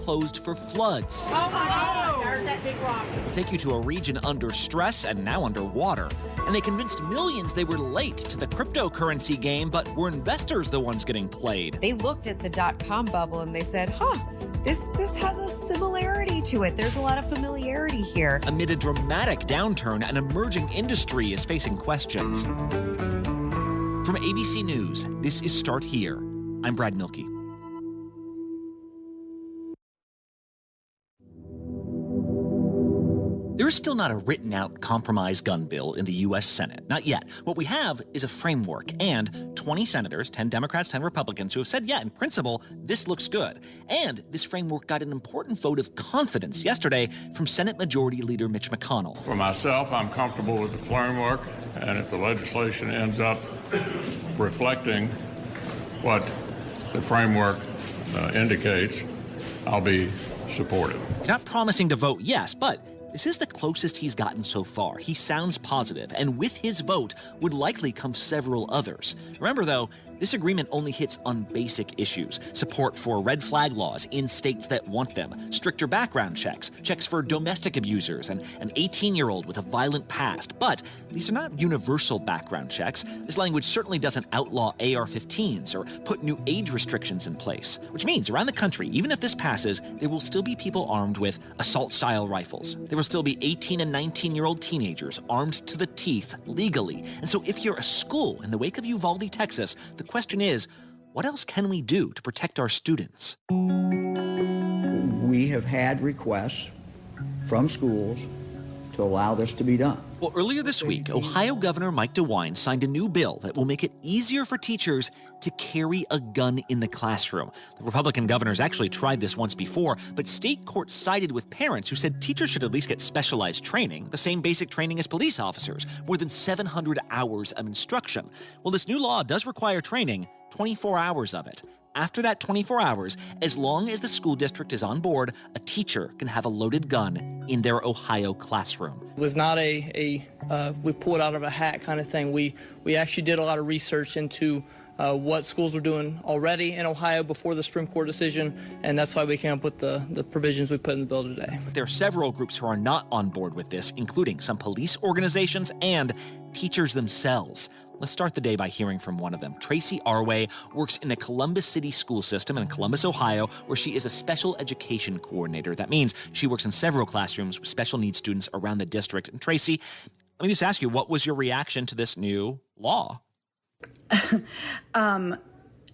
closed for floods. Oh my God, there's that big rock. We'll take you to a region under stress and now underwater. And they convinced millions they were late to the cryptocurrency game, but were investors the ones getting played? They looked at the dot-com bubble and they said, this has a similarity to it. There's a lot of familiarity here. Amid a dramatic downturn, an emerging industry is facing questions. From ABC News, this is Start Here. I'm Brad Milkey. There is still not a written-out compromise gun bill in the U.S. Senate. Not yet. What we have is a framework and 20 senators, 10 Democrats, 10 Republicans, who have said, yeah, in principle, this looks good. And this framework got an important vote of confidence yesterday from Senate Majority Leader Mitch McConnell. For myself, I'm comfortable with the framework, and if the legislation ends up reflecting what the framework indicates, I'll be supportive. He's not promising to vote yes, but this is the closest he's gotten so far. He sounds positive, and with his vote would likely come several others. Remember, though, this agreement only hits on basic issues. Support for red flag laws in states that want them, stricter background checks, checks for domestic abusers, and an 18-year-old with a violent past. But these are not universal background checks. This language certainly doesn't outlaw AR-15s or put new age restrictions in place, which means around the country, even if this passes, there will still be people armed with assault-style rifles. There will still be 18 and 19-year-old teenagers armed to the teeth legally. And so if you're a school in the wake of Uvalde, Texas, the question is, what else can we do to protect our students? We have had requests from schools to allow this to be done. Well, earlier this week, Ohio Governor Mike DeWine signed a new bill that will make it easier for teachers to carry a gun in the classroom. The Republican governors actually tried this once before, but state courts sided with parents who said teachers should at least get specialized training, the same basic training as police officers, more than 700 hours of instruction. Well, this new law does require training, 24 hours of it. After that 24 hours, as long as the school district is on board, a teacher can have a loaded gun in their Ohio classroom. It was not we pulled out of a hat kind of thing. We actually did a lot of research into what schools were doing already in Ohio before the Supreme Court decision, and that's why we came up with the provisions we put in the bill today. But there are several groups who are not on board with this, including some police organizations and teachers themselves. Let's start the day by hearing from one of them. Tracy Arway works in the Columbus City school system in Columbus, Ohio, where she is a special education coordinator. That means she works in several classrooms with special needs students around the district. And Tracy, let me just ask you, what was your reaction to this new law?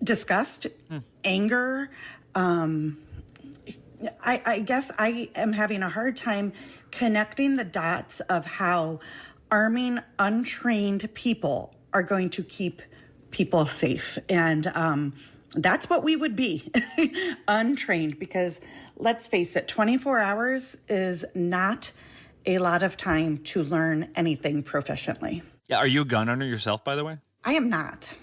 Disgust, anger. I guess I am having a hard time connecting the dots of how arming untrained people are going to keep people safe. And that's what we would be, untrained, because let's face it, 24 hours is not a lot of time to learn anything proficiently. Yeah, are you a gun owner yourself, by the way? I am not.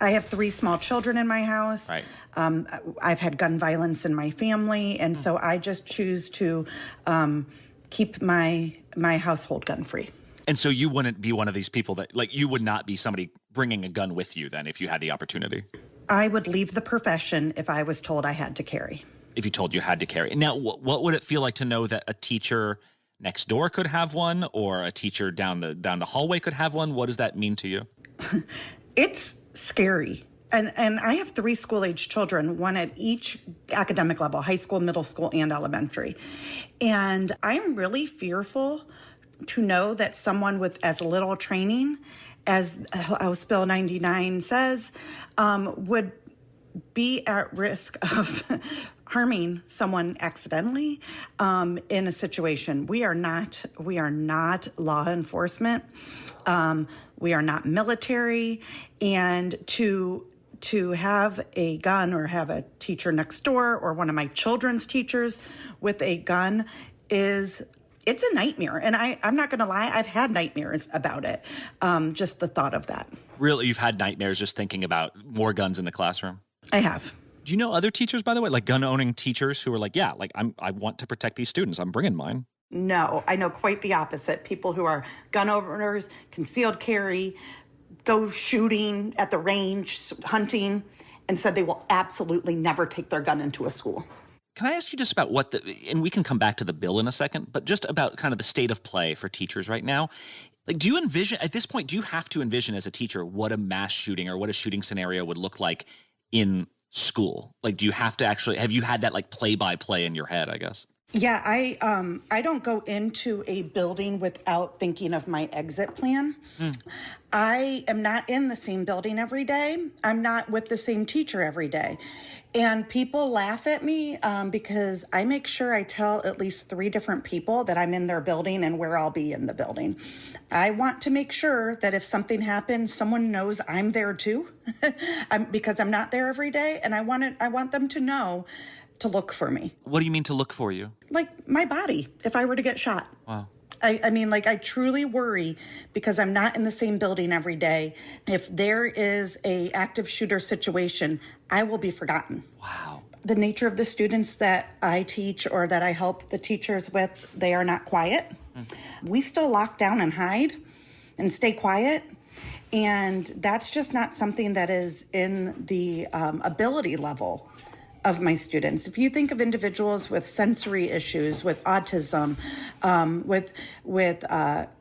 I have 3 small children in my house. Right. I've had gun violence in my family, and so I just choose to keep my household gun free. And so you wouldn't be one of these people that, like, you would not be somebody bringing a gun with you then if you had the opportunity? I would leave the profession if I was told I had to carry. If you told you had to carry. Now, what would it feel like to know that a teacher next door could have one, or a teacher down the hallway could have one? What does that mean to you? It's scary. And I have 3 school-age children, one at each academic level, high school, middle school, and elementary. And I'm really fearful to know that someone with as little training as House Bill 99 says would be at risk of harming someone accidentally in a situation. We are not law enforcement. We are not military. And to have a gun or have a teacher next door or one of my children's teachers with a gun it's a nightmare. And I'm not going to lie, I've had nightmares about it. Just the thought of that. Really? You've had nightmares just thinking about more guns in the classroom? I have. Do you know other teachers, by the way, like gun-owning teachers who are like, yeah, like I want to protect these students. I'm bringing mine. No, I know quite the opposite. People who are gun owners, concealed carry, go shooting at the range, hunting, and said they will absolutely never take their gun into a school. Can I ask you just about and we can come back to the bill in a second, but just about kind of the state of play for teachers right now. Like, do you envision, at this point, do you have to envision as a teacher what a mass shooting or what a shooting scenario would look like in school? Like, do you have to actually, have you had that like play by play in your head, I guess? Yeah, I don't go into a building without thinking of my exit plan. I am not in the same building every day. I'm not with the same teacher every day. And people laugh at me because I make sure I tell at least 3 different people that I'm in their building and where I'll be in the building. I want to make sure that if something happens, someone knows I'm there too, because I'm not there every day, and I want them to know to look for me. What do you mean to look for you? Like my body, if I were to get shot. Wow. I mean, like, I truly worry because I'm not in the same building every day. If there is a active shooter situation, I will be forgotten. Wow. The nature of the students that I teach or that I help the teachers with, they are not quiet. We still lock down and hide and stay quiet. And that's just not something that is in the ability level of my students. If you think of individuals with sensory issues, with autism, with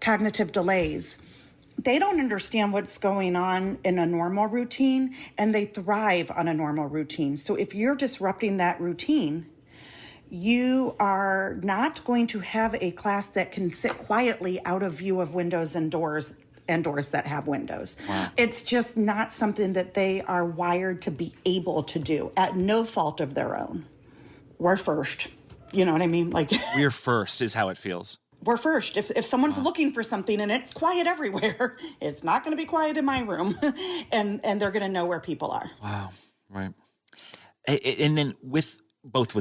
cognitive delays, they don't understand what's going on in a normal routine, and they thrive on a normal routine. So if you're disrupting that routine, you are not going to have a class that can sit quietly out of view of windows and doors that have windows. Wow. It's just not something that they are wired to be able to do at no fault of their own. We're first. You know what I mean? Like, we're first is how it feels. We're first. If someone's looking for something and it's quiet everywhere, it's not going to be quiet in my room. and they're going to know where people are. Wow. Right. And then with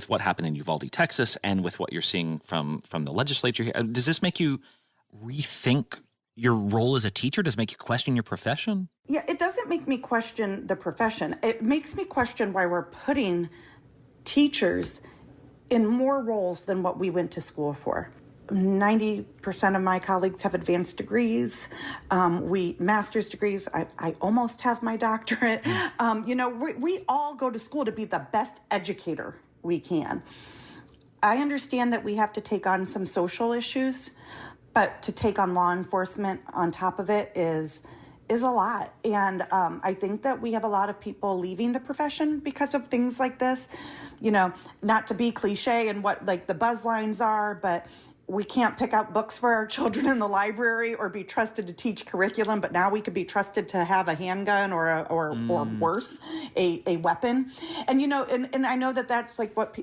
what happened in Uvalde, Texas, and with what you're seeing from the legislature here, does this make you rethink your role as a teacher? Does it make you question your profession? Yeah, it doesn't make me question the profession. It makes me question why we're putting teachers in more roles than what we went to school for. 90% of my colleagues have advanced degrees, master's degrees. I almost have my doctorate. We all go to school to be the best educator we can. I understand that we have to take on some social issues, but to take on law enforcement on top of it is a lot. And I think that we have a lot of people leaving the profession because of things like this. Not to be cliche and what like the buzz lines are, but we can't pick out books for our children in the library or be trusted to teach curriculum, but now we could be trusted to have a handgun or worse, a weapon. And, and I know that that's like what,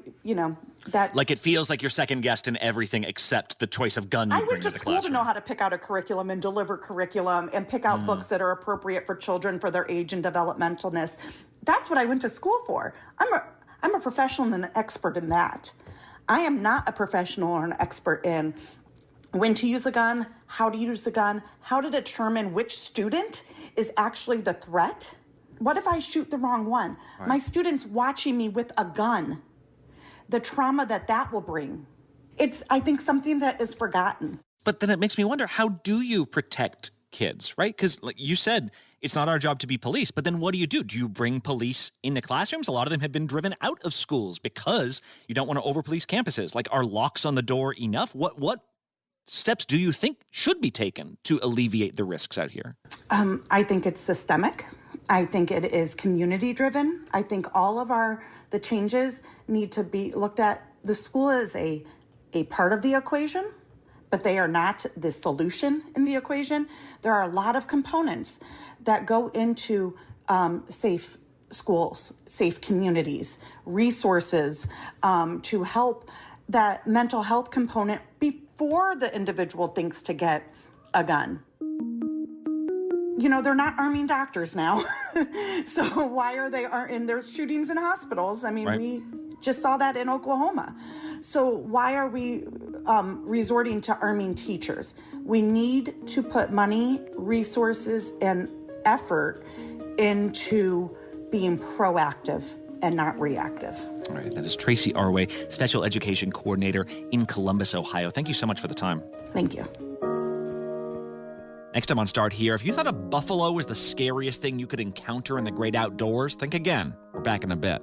that. Like it feels like you're second guessed in everything except the choice of gun you I bring went to into the school classroom. to know how to pick out a curriculum and deliver curriculum and pick out books that are appropriate for children for their age and developmentalness. That's what I went to school for. I'm a professional and an expert in that. I am not a professional or an expert in when to use a gun, how to use a gun, how to determine which student is actually the threat. What if I shoot the wrong one? Right. My students watching me with a gun, the trauma that will bring. It's, I think, something that is forgotten. But then it makes me wonder, how do you protect kids, right? Because like you said, it's not our job to be police, but then what do? Do you bring police into classrooms? A lot of them have been driven out of schools because you don't want to over-police campuses. Like, are locks on the door enough? What steps do you think should be taken to alleviate the risks out here? I think it's systemic. I think it is community-driven. I think all of the changes need to be looked at. The school is a part of the equation, but they are not the solution in the equation. There are a lot of components that go into safe schools, safe communities, resources to help that mental health component before the individual thinks to get a gun. They're not arming doctors now. So why are they in there's shootings in hospitals? I mean, right. We just saw that in Oklahoma. So why are we resorting to arming teachers? We need to put money, resources, and effort into being proactive and not reactive. All right, that is Tracy Arway, Special Education Coordinator in Columbus, Ohio. Thank you so much for the time. Thank you. Next time on Start Here, if you thought a buffalo was the scariest thing you could encounter in the great outdoors, think again. We're back in a bit.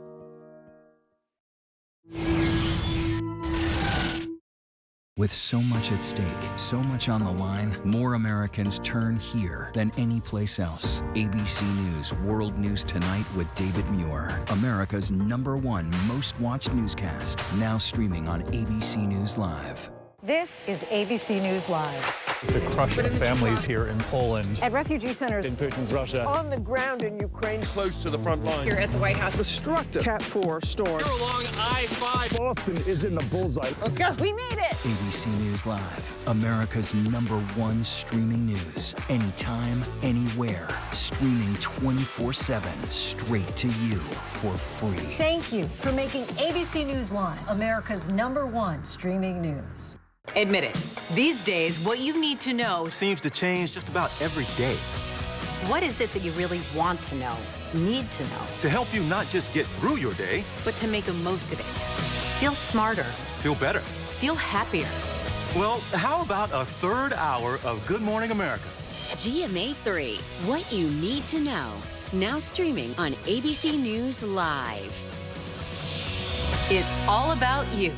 With so much at stake, so much on the line, more Americans turn here than any place else. ABC News World News Tonight with David Muir, America's #1 most watched newscast, now streaming on ABC News Live. This is ABC News Live. The crush of families here in Poland. At refugee centers. In Putin's Russia. On the ground in Ukraine. Close to the front line. Here at the White House. Destructive Cat 4 storm. Here along I-5. Boston is in the bullseye. Let's go. We made it. ABC News Live, America's #1 streaming news. Anytime, anywhere. Streaming 24/7, straight to you for free. Thank you for making ABC News Live America's #1 streaming news. Admit it. These days, what you need to know seems to change just about every day. What is it that you really want to know, need to know? To help you not just get through your day, but to make the most of it. Feel smarter. Feel better. Feel happier. Well, how about a third hour of Good Morning America? GMA 3, what you need to know. Now streaming on ABC News Live. It's all about you.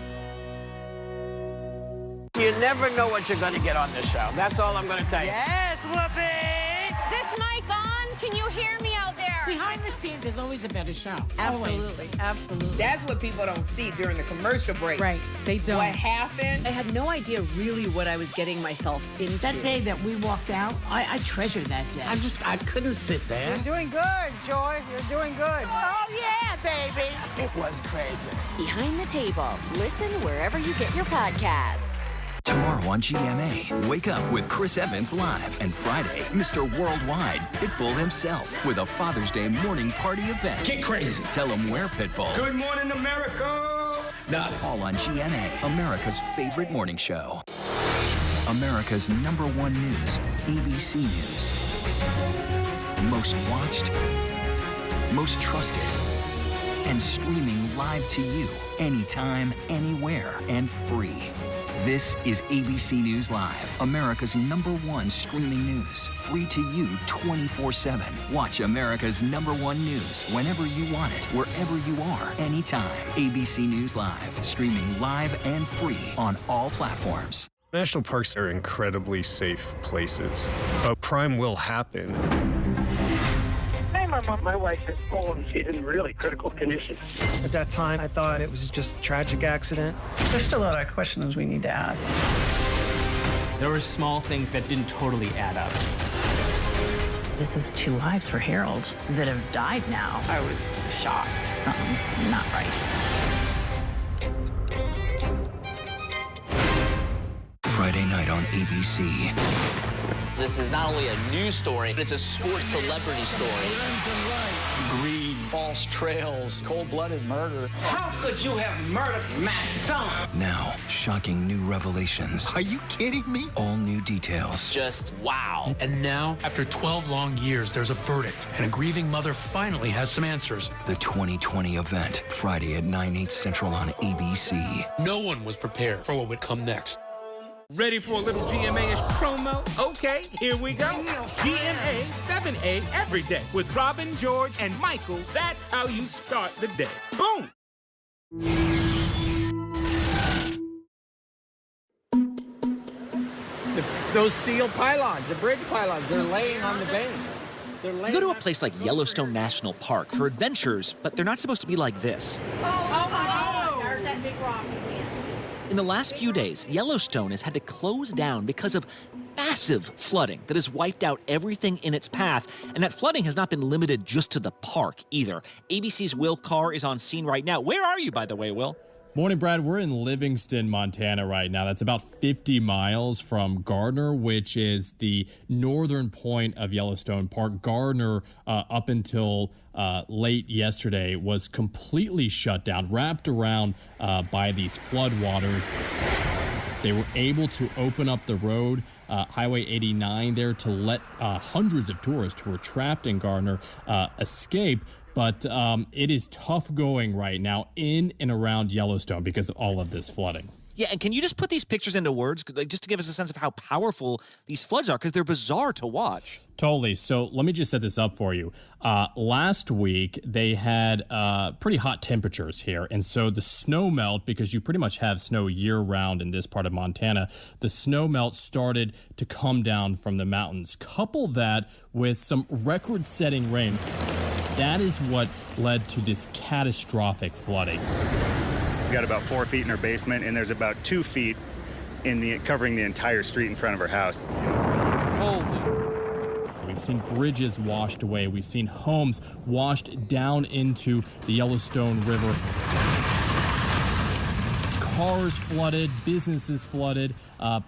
You never know what you're going to get on this show. That's all I'm going to tell you. Yes, Whoopi! This mic on? Can you hear me out there? Behind the scenes is always a better show. Absolutely, absolutely. That's what people don't see during the commercial break. Right, they don't. What happened? I had no idea really what I was getting myself into. That day that we walked out, I treasured that day. I couldn't sit there. You're doing good, Joy. You're doing good. Oh, yeah, baby. It was crazy. Behind the Table. Listen wherever you get your podcasts. Tomorrow on GMA, wake up with Chris Evans live. And Friday, Mr. Worldwide, Pitbull himself, with a Father's Day morning party event. Get crazy. Tell him where, Pitbull. Good morning, America. All on GMA, America's favorite morning show. America's #1 news, ABC News. Most watched, most trusted, and streaming live to you anytime, anywhere, and free. This is ABC News Live, America's #1 streaming news. Free to you 24/7. Watch America's #1 news whenever you want it, wherever you are, anytime. ABC News Live, streaming live and free on all platforms. National parks are incredibly safe places. A crime will happen. My wife has fallen. She's in really critical condition. At that time, I thought it was just a tragic accident. There's still a lot of questions we need to ask. There were small things that didn't totally add up. This is 2 lives for Harold that have died now. I was shocked. Something's not right. Friday night on ABC. This is not only a news story, it's a sports celebrity story. Greed, false trails, cold-blooded murder. How could you have murdered my son? Now, shocking new revelations. Are you kidding me? All new details. Just wow. And now, after 12 long years, there's a verdict, and a grieving mother finally has some answers. The 2020 event, Friday at 9/8 Central on ABC. No one was prepared for what would come next. Ready for a little GMA-ish promo? Okay, here we go. GMA 7A every day with Robin, George, and Michael. That's how you start the day. Boom! Those steel pylons, the bridge pylons, they're laying on the bank. You go to a place like Yellowstone National Park for adventures, but they're not supposed to be like this. Oh, my God. There's that big rock again. In the last few days, Yellowstone has had to close down because of massive flooding that has wiped out everything in its path. And that flooding has not been limited just to the park either. ABC's Will Carr is on scene right now. Where are you, by the way, Will? Morning, Brad. We're in Livingston, Montana right now. That's about 50 miles from Gardner, which is the northern point of Yellowstone Park. Gardner, up until late yesterday, was completely shut down, wrapped around by these floodwaters. They were able to open up the road, Highway 89 there, to let hundreds of tourists who were trapped in Gardner escape. But it is tough going right now in and around Yellowstone because of all of this flooding. Yeah, and can you just put these pictures into words, like, just to give us a sense of how powerful these floods are, because they're bizarre to watch. Totally. So let me just set this up for you. Last week, they had pretty hot temperatures here. And so the snow melt, because you pretty much have snow year round in this part of Montana, the snow melt started to come down from the mountains. Couple that with some record-setting rain. That is what led to this catastrophic flooding. We've got about 4 feet in our basement, and there's about 2 feet covering the entire street in front of our house. Holy. We've seen bridges washed away. We've seen homes washed down into the Yellowstone River. Cars flooded, businesses flooded,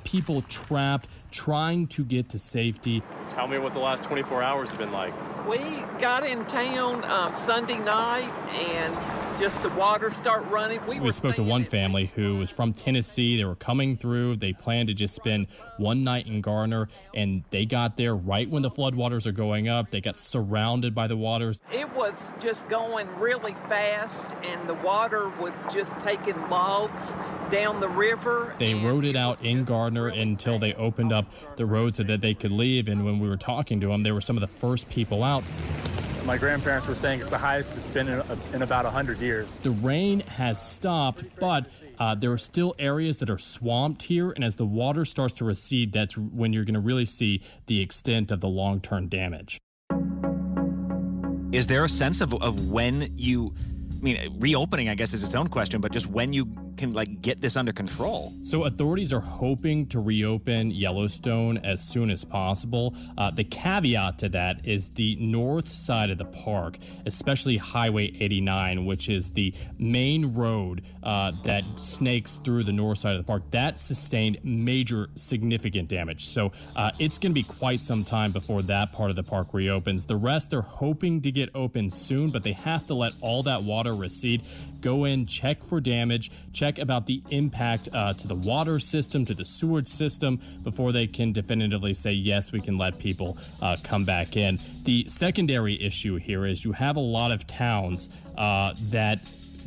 people trapped, trying to get to safety. Tell me what the last 24 hours have been like. We got in town Sunday night and just the water start running. We spoke to one family who was from Tennessee. They were coming through. They planned to just spend one night in Garner, and they got there right when the floodwaters are going up. They got surrounded by the waters. It was just going really fast, and the water was just taking logs down the river. They rode it out in Gardner until they opened up the road so that they could leave. And when we were talking to them, they were some of the first people out. My grandparents were saying it's the highest it's been in about 100 years. The rain has stopped, but there are still areas that are swamped here. And as the water starts to recede, that's when you're going to really see the extent of the long-term damage. Is there a sense of when you... I mean, reopening, I guess, is its own question, but just when you can, like, get this under control. So authorities are hoping to reopen Yellowstone as soon as possible. The caveat to that is the north side of the park, especially Highway 89, which is the main road that snakes through the north side of the park, that sustained major significant damage. So it's going to be quite some time before that part of the park reopens. The rest they're hoping to get open soon, but they have to let all that water recede, go in, check for damage, check about the impact to the water system, to the sewage system, before they can definitively say, yes, we can let people come back in. The secondary issue here is you have a lot of towns that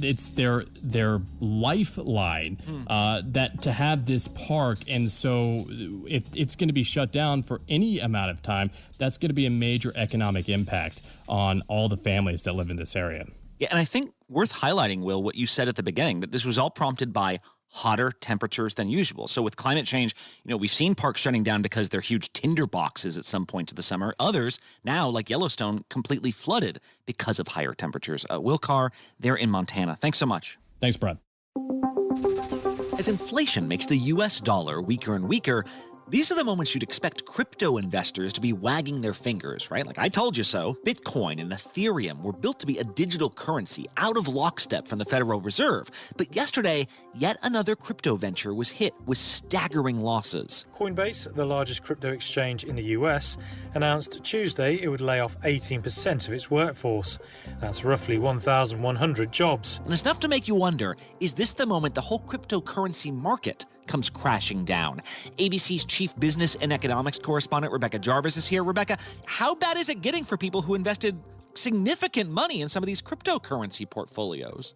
it's their lifeline that to have this park. And so if it's going to be shut down for any amount of time, that's going to be a major economic impact on all the families that live in this area. Yeah, and I think worth highlighting, Will, what you said at the beginning, that this was all prompted by hotter temperatures than usual. So with climate change, we've seen parks shutting down because they're huge tinder boxes at some point of the summer. Others now, like Yellowstone, completely flooded because of higher temperatures. Will Carr, there in Montana. Thanks so much. Thanks, Brad. As inflation makes the U.S. dollar weaker and weaker, these are the moments you'd expect crypto investors to be wagging their fingers, right? Like, I told you so. Bitcoin and Ethereum were built to be a digital currency out of lockstep from the Federal Reserve. But yesterday, yet another crypto venture was hit with staggering losses. Coinbase, the largest crypto exchange in the US, announced Tuesday it would lay off 18% of its workforce. That's roughly 1,100 jobs. And it's enough to make you wonder, is this the moment the whole cryptocurrency market comes crashing down? ABC's chief business and economics correspondent Rebecca Jarvis is here. Rebecca, how bad is it getting for people who invested significant money in some of these cryptocurrency portfolios?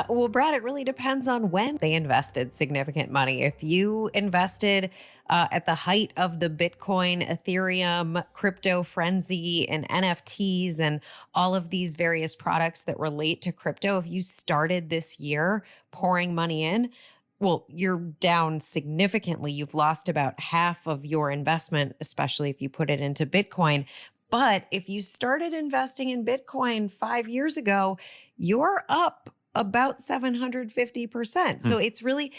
Well, Brad, it really depends on when they invested significant money. If you invested at the height of the Bitcoin, Ethereum, crypto frenzy, and NFTs, and all of these various products that relate to crypto, if you started this year pouring money in, well, you're down significantly. You've lost about half of your investment, especially if you put it into Bitcoin. But if you started investing in Bitcoin 5 years ago, you're up about 750%. So it's really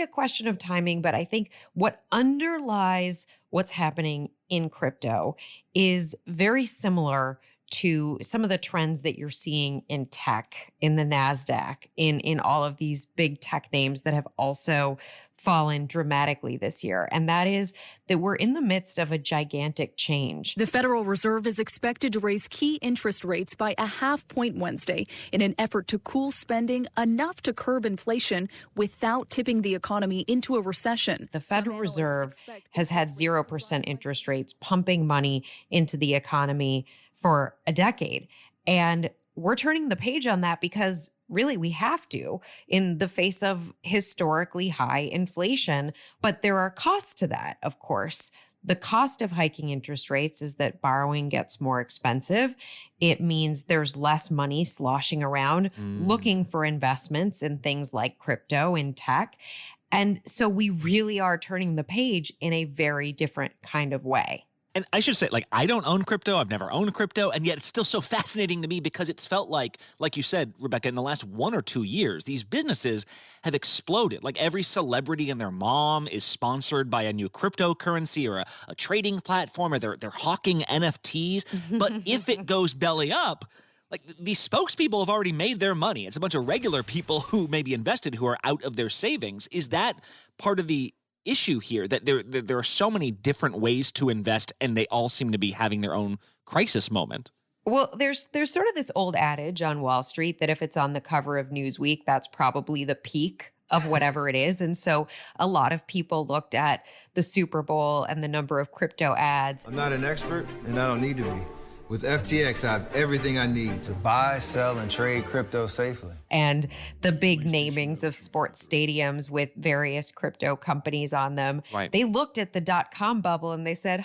a question of timing. But I think what underlies what's happening in crypto is very similar to some of the trends that you're seeing in tech, in the NASDAQ, in all of these big tech names that have also fallen dramatically this year. And that is that we're in the midst of a gigantic change. The Federal Reserve is expected to raise key interest rates by a half point Wednesday in an effort to cool spending enough to curb inflation without tipping the economy into a recession. The Federal Reserve has had 0% interest rates, pumping money into the economy for a decade. And we're turning the page on that because really we have to in the face of historically high inflation. But there are costs to that, of course. The cost of hiking interest rates is that borrowing gets more expensive. It means there's less money sloshing around looking for investments in things like crypto and tech. And so we really are turning the page in a very different kind of way. And I should say, like, I don't own crypto. I've never owned crypto. And yet it's still so fascinating to me because it's felt like you said, Rebecca, in the last 1 or 2 years, these businesses have exploded. Like every celebrity and their mom is sponsored by a new cryptocurrency or a trading platform, or they're hawking NFTs. But if it goes belly up, like these spokespeople have already made their money. It's a bunch of regular people who maybe invested who are out of their savings. Is that part of the issue here, that there are so many different ways to invest and they all seem to be having their own crisis moment? Well, there's sort of this old adage on Wall Street that if it's on the cover of Newsweek, that's probably the peak of whatever it is. And so a lot of people looked at the Super Bowl and the number of crypto ads. I'm not an expert and I don't need to be. With FTX, I have everything I need to buy, sell, and trade crypto safely. And the big namings of sports stadiums with various crypto companies on them. Right. They looked at the .com bubble and they said,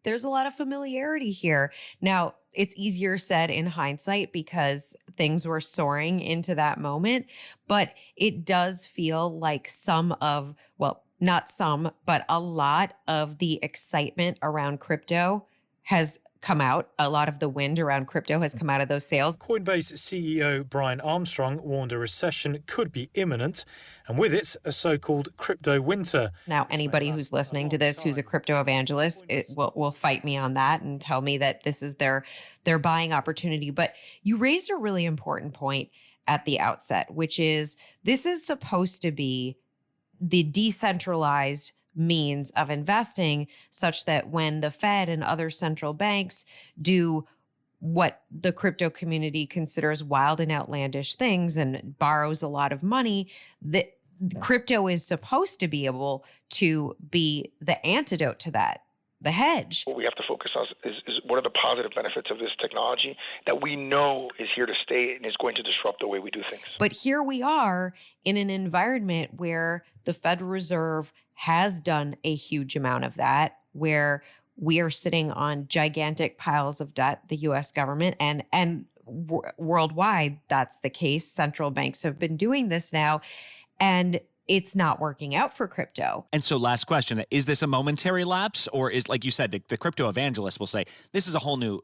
there's a lot of familiarity here. Now, it's easier said in hindsight because things were soaring into that moment, but it does feel like not some, but a lot of the excitement around crypto has come out. A lot of the wind around crypto has come out of those sales. Coinbase CEO Brian Armstrong warned a recession could be imminent, and with it, a so-called crypto winter. Now, anybody who's listening to this who's a crypto evangelist will fight me on that and tell me that this is their buying opportunity. But you raised a really important point at the outset, which is this is supposed to be the decentralized means of investing, such that when the Fed and other central banks do what the crypto community considers wild and outlandish things and borrows a lot of money, that crypto is supposed to be able to be the antidote to that, the hedge. What we have to focus on is what are the positive benefits of this technology that we know is here to stay and is going to disrupt the way we do things. But here we are in an environment where the Federal Reserve has done a huge amount of that, where we are sitting on gigantic piles of debt, the U.S. government, and worldwide, that's the case. Central banks have been doing this now, and it's not working out for crypto. And so last question, is this a momentary lapse, or is, like you said, the crypto evangelists will say, this is a whole new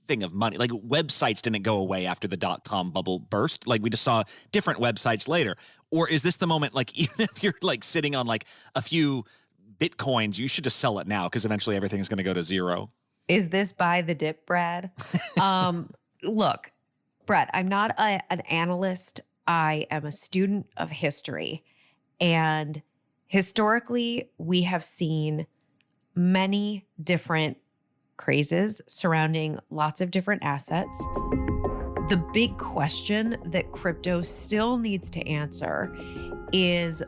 thing of money. Like websites didn't go away after the .com bubble burst. Like we just saw different websites later. Or is this the moment, like even if you're like sitting on like a few Bitcoins, you should just sell it now because eventually everything is going to go to zero? Is this buy the dip, Brad? Look, Brad, I'm not an analyst. I am a student of history. And historically, we have seen many different crazes surrounding lots of different assets. The big question that crypto still needs to answer is,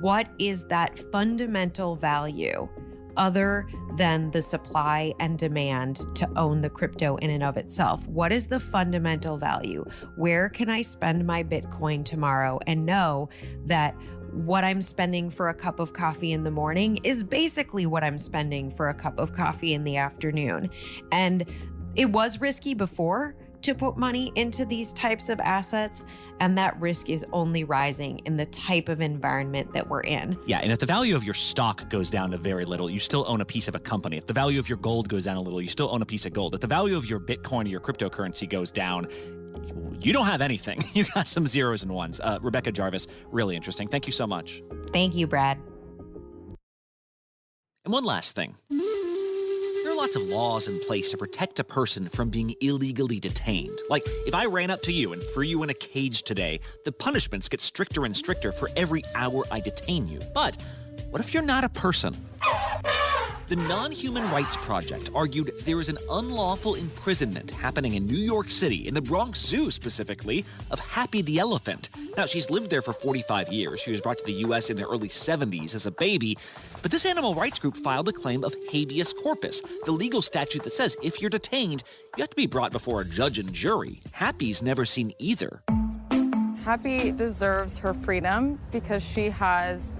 what is that fundamental value other than the supply and demand to own the crypto in and of itself? What is the fundamental value? Where can I spend my Bitcoin tomorrow and know that what I'm spending for a cup of coffee in the morning is basically what I'm spending for a cup of coffee in the afternoon? And it was risky before to put money into these types of assets, and that risk is only rising in the type of environment that we're in. Yeah, and if the value of your stock goes down to very little, you still own a piece of a company. If the value of your gold goes down a little, you still own a piece of gold. If the value of your Bitcoin or your cryptocurrency goes down, you don't have anything. You got some zeros and ones. Rebecca Jarvis, really interesting. Thank you so much. Thank you, Brad. And one last thing. There are lots of laws in place to protect a person from being illegally detained. Like, if I ran up to you and threw you in a cage today, the punishments get stricter and stricter for every hour I detain you. But what if you're not a person? The Non-Human Rights Project argued there is an unlawful imprisonment happening in New York City, in the Bronx Zoo specifically, of Happy the elephant. Now, she's lived there for 45 years. She was brought to the U.S. in the early 70s as a baby. But this animal rights group filed a claim of habeas corpus, the legal statute that says if you're detained, you have to be brought before a judge and jury. Happy's never seen either. Happy deserves her freedom because she has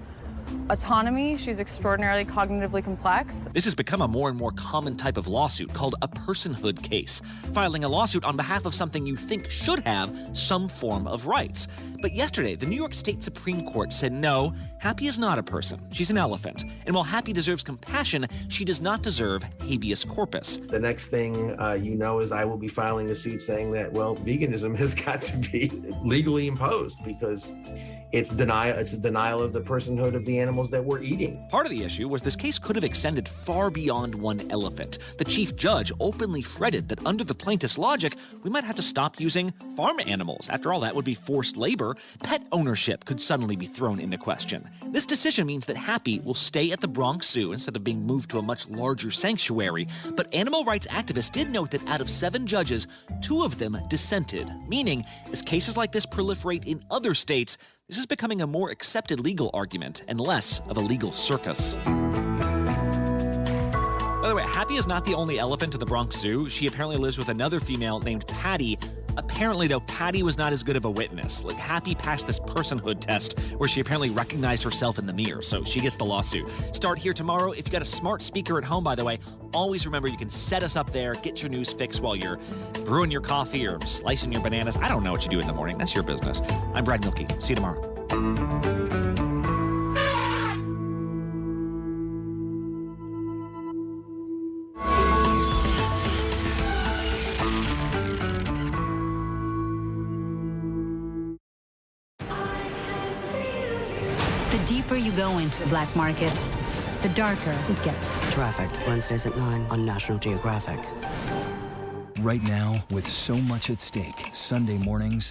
autonomy. She's extraordinarily cognitively complex. This has become a more and more common type of lawsuit called a personhood case, filing a lawsuit on behalf of something you think should have some form of rights. But yesterday, the New York State Supreme Court said no, Happy is not a person. She's an elephant. And while Happy deserves compassion, she does not deserve habeas corpus. The next thing is I will be filing a suit saying that, well, veganism has got to be legally imposed because it's a denial of the personhood of the animals that we're eating. Part of the issue was this case could have extended far beyond one elephant. The chief judge openly fretted that under the plaintiff's logic, we might have to stop using farm animals. After all, that would be forced labor. Pet ownership could suddenly be thrown into question. This decision means that Happy will stay at the Bronx Zoo instead of being moved to a much larger sanctuary. But animal rights activists did note that out of 7 judges, 2 of them dissented, meaning as cases like this proliferate in other states, this is becoming a more accepted legal argument and less of a legal circus. By the way, Happy is not the only elephant at the Bronx Zoo. She apparently lives with another female named Patty. Apparently, though, Patty was not as good of a witness. Happy passed this personhood test where she apparently recognized herself in the mirror, so she gets the lawsuit. Start here tomorrow. If you got a smart speaker at home, by the way, always remember you can set us up there, get your news fix while you're brewing your coffee or slicing your bananas. I don't know what you do in the morning. That's your business. I'm Brad Milkey. See you tomorrow. The deeper you go into black markets, the darker it gets. Traffic, Wednesdays at 9 on National Geographic. Right now, with so much at stake, Sunday mornings